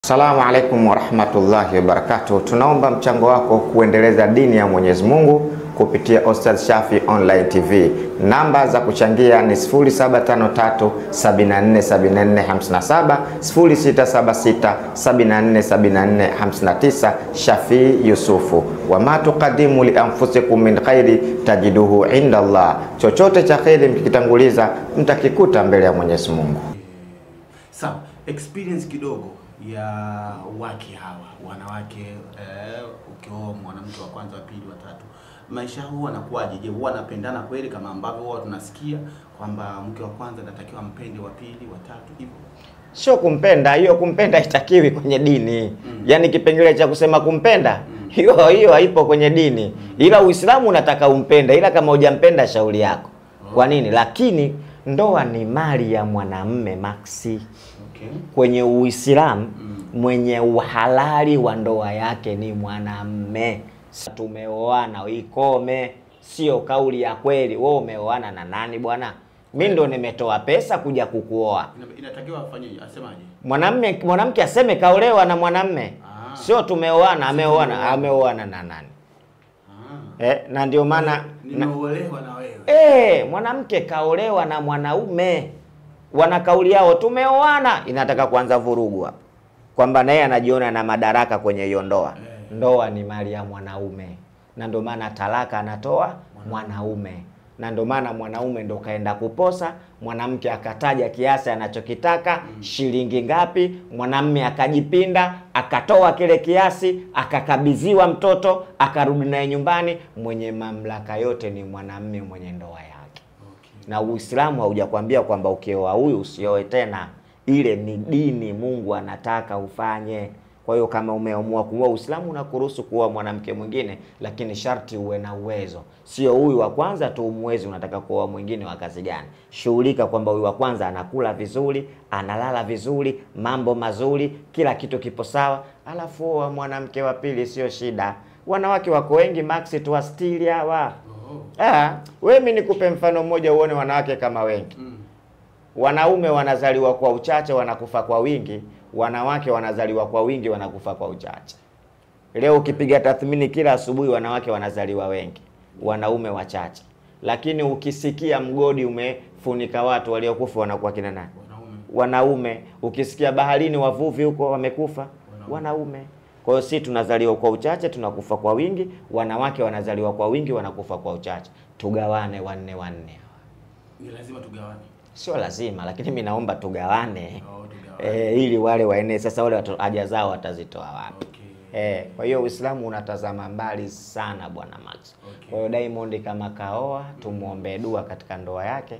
Assalamu alaikum warahmatullahi wabarakatuh. Tunaomba mchango wako kuendeleza dini ya Mwenyezi Mungu kupitia Ustadh Shafi Online TV. Namba za kuchangia ni 0753747457, 0676747459. Shafi Yusufu. Wama tuqaddimu li anfusikum min khairi tajiduhu inda Allah. Chochote cha khairi mkikitanguliza mtakikuta mbele ya Mwenyezi Mungu. Sawa, experience kidogo ya wake hawa wanawake, ukioa mwanamke wa kwanza, wa pili, wa tatu, maisha huwa anakuwaje? Je, huwa anapendana kweli kama ambavyo huwa tunasikia kwamba mke wa kwanza anatakiwa mpende wa pili, wa tatu hivyo? Sio kumpenda, hiyo kumpenda itakiwi kwenye dini. Yaani kipengele cha kusema kumpenda, hiyo haipo kwenye dini. Ila Uislamu unataka umpenda, ila kama hujampenda shauri yako. Kwa nini? Lakini ndoa ni mali ya mwanamume Maxi. Kwenye Uislamu mwenye uhalali wa ndoa yake ni mwanamume. Tumeoana ikome, sio kauli ya kweli. Wewe umeoana na nani bwana? Mimi ndo nimetoa pesa kuja kukuoa. Inatakiwa afanyeje? Asemaje? Mwanamke aseme kaolewa na mwanamume. Sio tumeoana, ameoana na nani? Na ndio maana nimeolewa na wewe. Mwanamke kaolewa na mwanaume. Wana kauli yao tumeoana, inataka kuanza vurugu hapa. Kwamba naye anajiona na madaraka kwenye hiyo ndoa. Ndoa ni mali ya mwanaume. Na ndio maana talaka anatoa mwanaume. Na ndio maana mwanaume ndo kaenda kuposa, mwanamke akataja kiasi anachokitaka, shilingi ngapi, mwanamume akajipinda, akatoa kile kiasi, akakabidhiwa mtoto, akarudi naye nyumbani. Mwenye mamlaka yote ni mwanamume mwenye ndoa yake. Na Uislamu haujakwambia kwamba ukioa huyu usioe tena. Ile ni dini Mungu anataka ufanye. Kwa hiyo kama umeamua kuoa, Uislamu unakuruhusu kuoa mwanamke mwingine, lakini sharti uwe na uwezo. Sio huyu wa kwanza tu umwezi unataka kuoa mwingine wa kazi gani? Shughulika kwamba huyu wa kwanza anakula vizuri, analala vizuri, mambo mazuri, kila kitu kipo sawa, alafu oa mwanamke wa pili, sio shida. Wanawake wako wengi Maxi, tuwastili hawa. Wewe mimi nikupe mfano mmoja uone wanawake kama wengi. Wanaume wanazaliwa kwa uchache, wanakufa kwa wingi. Wanawake wanazaliwa kwa wingi, wanakufa kwa uchache. Leo ukipiga tathmini, kila asubuhi wanawake wanazaliwa wengi, wanaume wachache. Lakini ukisikia mgodi umefunika watu, waliokufa wanakuwa kina nani? Wanaume. Ukisikia baharini wavuvi huko wamekufa, wanaume. Kwa hiyo sisi tunazaliwa kwa uchache, tunakufa kwa wingi. Wanawake wanazaliwa kwa wingi, wanakufa kwa uchache. Tugawane wanne. Ni lazima tugawane? Sio lazima, lakini mimi naomba tugawane. Ili wale waenee. Sasa wale haja zao watazitoa wapi? Kwa hiyo Uislamu unatazama mbali sana bwana Max. Kwa hiyo Diamond kama kaoa, tumuombe dua katika ndoa yake.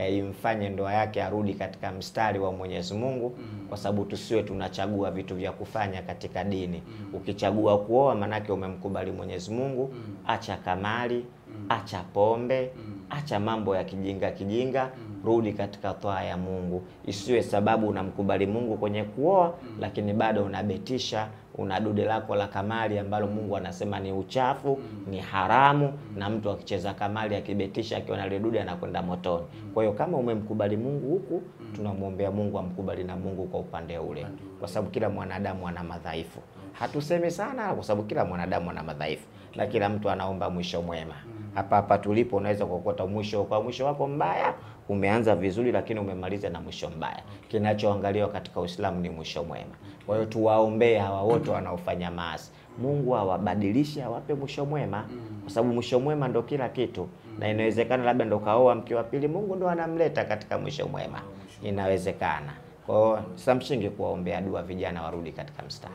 Imfanye ndoa yake arudi katika mstari wa Mwenyezi Mungu, kwa sababu tusiwe tunachagua vitu vya kufanya katika dini. Ukichagua kuoa manake umemkubali Mwenyezi Mungu. Acha kamari, acha pombe, acha mambo ya kijinga, rudi katika toa ya Mungu. Isiwe sababu unamkubali Mungu kwenye kuoa, lakini bado unabetisha, una dude lako la kamari ambalo Mungu anasema ni uchafu, ni haramu, na mtu akicheza kamari akibetisha akiwa na dude anakwenda motoni. Kwa hiyo kama umemkubali Mungu huku, tunamwombea Mungu amkubali na Mungu kwa upande ule. Kwa sababu kila mwanadamu ana madhaifu. Hatusemi sana kwa sababu kila mwanadamu ana madhaifu, na kila mtu anaomba mwisho mwema. Hapa tulipo unaweza kukota mwisho wako mbaya, umeanza vizuri lakini umemaliza na mwisho mbaya. Kinachoangaliwa katika Uislamu ni mwisho mwema. Kwa hiyo tuwaombee hawa wote wanaofanya maasi, Mungu awabadilishe, awape mwisho mwema, kwa sababu mwisho mwema ndo kila kitu. Na inawezekana labda ndo kaoa mke wa pili, Mungu ndo anamleta katika mwisho mwema. Inawezekana. Kwa hiyo samshingi kuwaombea dua vijana warudi katika mstari.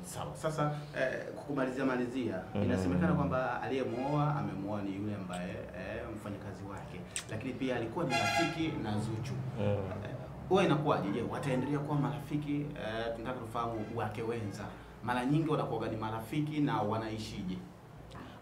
Sawa. Sasa kumalizia, inasemekana kwamba aliyemuoa amemuoa ni yule ambaye mfanyakazi wake, lakini pia alikuwa ni rafiki na Zuchu. Wewe inakuwaje? Je, wataendelea kuwa marafiki? Tunataka kufahamu wake wenza. Mara nyingi wanakuwa ni marafiki na wanaishije?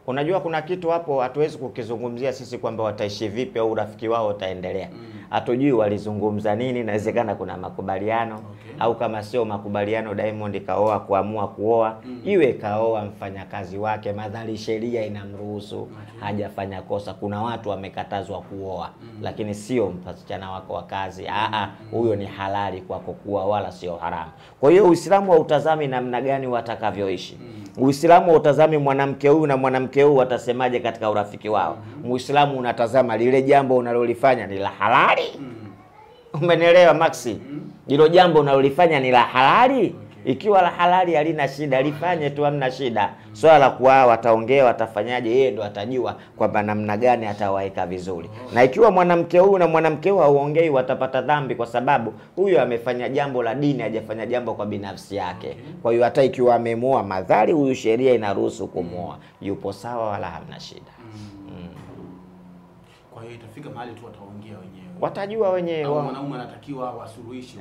Unajua kuna kitu hapo hatuwezi kukizungumzia sisi kwamba wataishi vipi au urafiki wao utaendelea. Hatujui walizungumza nini, inawezekana kuna makubaliano au kama sio makubaliano Diamond kaoa kuamua kuoa, iwe kaoa mfanyakazi wake madhali sheria inamruhusu, hajafanya kosa. Kuna watu wamekatazwa kuoa lakini sio msichana wako wa kazi. Huyo ni halali kwako kuoa wala sio haramu. Kwa hiyo Uislamu hautazami namna gani watakavyoishi. Uislamu hautazami mwanamke huyu na mwanamke huyu watasemaje katika urafiki wao. Muislamu unatazama lile jambo unalolifanya ni la halali. Umenielewa Maxi? Hilo jambo unalolifanya ni la halali. Ikiwa la halali halina shida, lifanye tu, hamna shida. Swala la kuoa wataongea watafanyaje, yeye ndo atajua kwamba namna gani atawaeka vizuri. Na ikiwa mwanamke huyu na mwanamke huyu hawaongei, watapata dhambi kwa sababu huyu amefanya jambo la dini, hajafanya jambo kwa binafsi yake. Kwa hiyo hata ikiwa amemuoa madhali huyu sheria inaruhusu kumuoa, yupo sawa wala hamna shida. Kwa hiyo itafika mahali tu wataongea wenyewe. Watajua wenyewe. Wanaume anatakiwa wasuluhishi.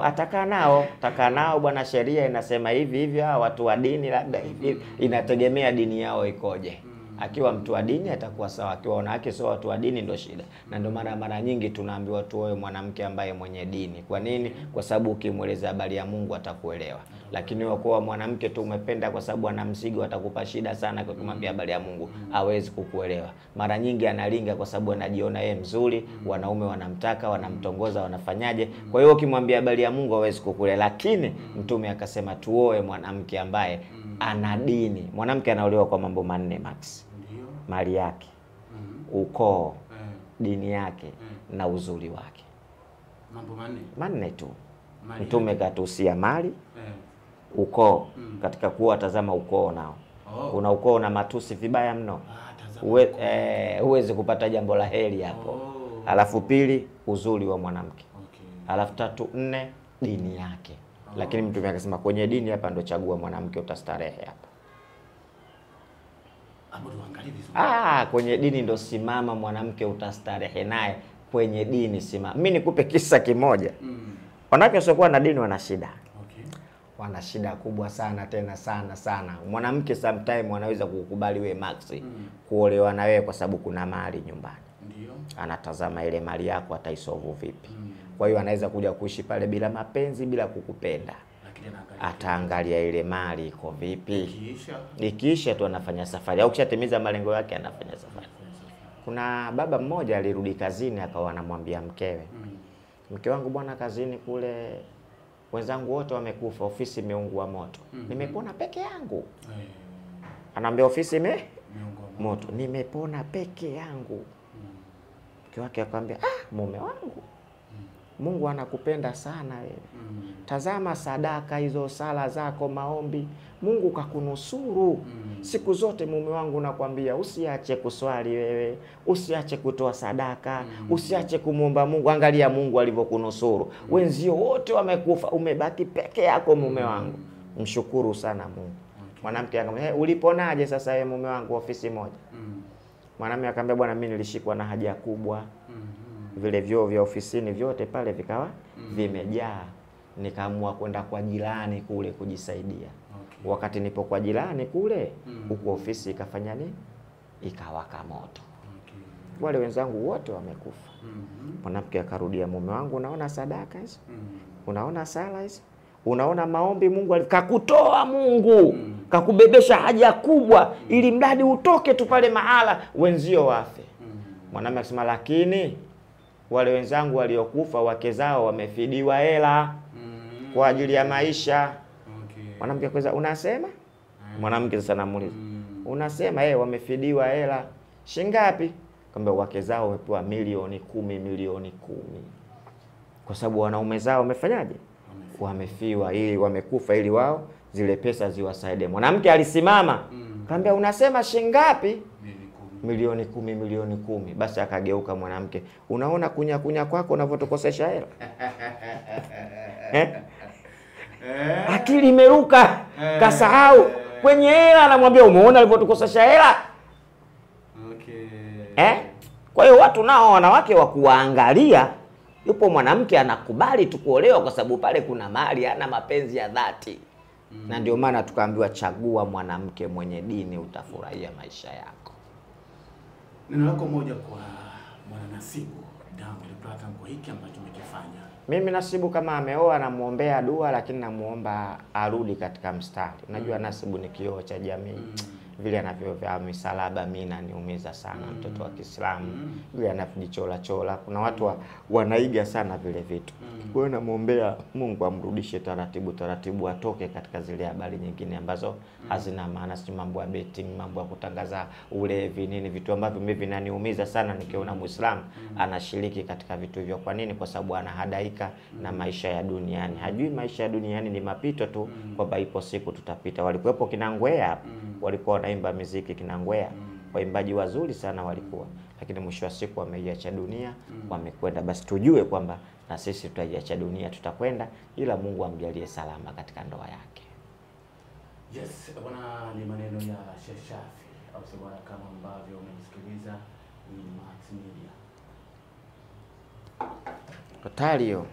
Ataka nao bwana, sheria inasema hivi hivi, watu wa dini labda hivi, inategemea dini yao ikoje. Akiwa mtu wa dini atakuwa sawa, akiwa wanawake sio watu wa dini ndio shida. Na ndio mara nyingi tunaambiwa tuoe mwanamke ambaye mwenye dini. Kwa nini? Kwa sababu ukimweleza habari ya Mungu atakuelewa. Lakini wakoa mwanamke tu umependa kwa sababu ana mzigo, atakupa shida sana kwa kumwambia habari ya Mungu, hawezi kukuelewa. Mara nyingi analinga kwa sababu anajiona yeye mzuri, wanaume wanamtaka, wanamtongoza, wanafanyaje. Kwa hiyo ukimwambia habari ya Mungu hawezi kukuelewa. Lakini Mtume akasema tuoe mwanamke ambaye ana dini. Mwanamke anaolewa kwa mambo manne Max. Mali yake, ukoo, dini yake na uzuri wake. Mambo manne tu. Mtume katuhusia mali, ukoo. Katika kuoa tazama ukoo nao. Una ukoo na matusi vibaya mno. Huwezi kupata jambo la heri hapo. Alafu pili, uzuri wa mwanamke. Alafu tatu, nne, dini yake. Lakini Mtume akasema kwenye dini hapa ndo chagua mwanamke utastarehe hapa. Kwenye dini ndo simama mwanamke utastarehe naye. Kwenye dini simama. Mimi nikupe kisa kimoja. Wanawake wasiokuwa na dini wana shida. Wana shida kubwa sana, tena sana. Mwanamke sometime wanaweza kukubali wewe Maxi kuolewa na wewe kwa sababu kuna mali nyumbani. Ndio. Anatazama ile mali yako ataisolve vipi. Kwa hiyo anaweza kuja kuishi pale bila mapenzi, bila kukupenda. Ataangalia ile mali iko vipi. Ikiisha tu anafanya safari. Au kishatimiza malengo yake anafanya safari. Kuna baba mmoja alirudi kazini akawa anamwambia mkewe, mke wangu bwana, kazini kule wenzangu wote wamekufa, ofisi imeungua moto. Nimepona peke yangu. Anaambia ofisi moto, nimepona peke yangu. Mke wake akamwambia, mume wangu, Mungu anakupenda sana wewe. Tazama sadaka hizo, sala zako, maombi, Mungu kakunusuru. Siku zote mume wangu nakwambia usiache kuswali wewe, usiache kutoa sadaka, usiache kumuomba Mungu. Angalia Mungu alivyokunusuru. Wenzio wote wamekufa, umebaki peke yako mume wangu. Mshukuru sana Mungu. Mwanamke akamwambia, uliponaje sasa wewe mume wangu ofisi moja? Mwanamume akamwambia, bwana mimi nilishikwa na haja kubwa. Vile vyoo vya ofisini vyote pale vikawa vimejaa. Nikaamua kwenda kwa jirani kule kujisaidia. Wakati nipo kwa jirani kule, huko ofisi ikafanya nini? Ikawaka moto. Wale wenzangu wote wamekufa. Mwanamke akarudia, mume wangu, unaona sadaka hizo? Unaona sala hizo? Unaona maombi Mungu kakutoa Mungu, kakubebesha haja kubwa ili mradi utoke tu pale mahala wenzio wafe. Mwanamke akasema, lakini wale wenzangu waliokufa wake zao wamefidiwa hela kwa ajili ya maisha. Mwanamke akaweza, unasema? Mwanamke sasa anamuuliza, unasema wamefidiwa hela shingapi? Kwamba wake zao wamepewa milioni 10. Kwa sababu wanaume zao wamefanyaje? Wamefiwa, ili wamekufa ili wao zile pesa ziwasaidie. Mwanamke alisimama, kaambia, unasema shingapi? Milioni 10. Basi akageuka mwanamke, unaona kunya kwako unavyotokosesha hela? Akili imeruka, kasahau kwenye hela. Anamwambia, umeona alivyotokosesha hela? Kwa hiyo watu nao wanawake wa kuwaangalia. Yupo mwanamke anakubali tu kuolewa kwa sababu pale kuna mali, ana mapenzi ya dhati. Na ndio maana tukaambiwa chagua mwanamke mwenye dini, utafurahia maisha yako. Neno lako moja kwa mwana Nasibu Diamond Platnumz kwa hiki ambacho umekifanya. Mimi Nasibu kama ameoa namuombea dua, lakini namuomba arudi katika mstari. Unajua Nasibu ni kioo cha jamii. Vile anavyovaa misalaba mimi inaniumiza sana, mtoto wa Kiislamu. Vile anavyojichola chola, kuna watu wanaiga sana vile vitu. Kwa hiyo namuombea Mungu amrudishe taratibu taratibu, atoke katika zile habari nyingine ambazo hazina maana, si mambo ya betting, mambo ya kutangaza ulevi nini, vitu ambavyo mimi vinaniumiza sana nikiona Muislamu anashiriki katika vitu hivyo. Kwa nini? Kwa sababu anahadaika na maisha ya duniani. Hajui maisha ya duniani ni mapito tu, kwamba ipo siku tutapita. Walikuwepo kina Ngwea, walikuwa wanaimba muziki kina Ngwea, waimbaji wazuri sana walikuwa, lakini mwisho wa siku wameiacha dunia, wamekwenda. Basi tujue kwamba na sisi tutaiacha dunia, tutakwenda, ila Mungu amjalie salama katika ndoa yake. Yes, bwana, ni maneno ya Sheikh Shafi au bwana, kama ambavyo umesikiliza ni Max Media. Totalio.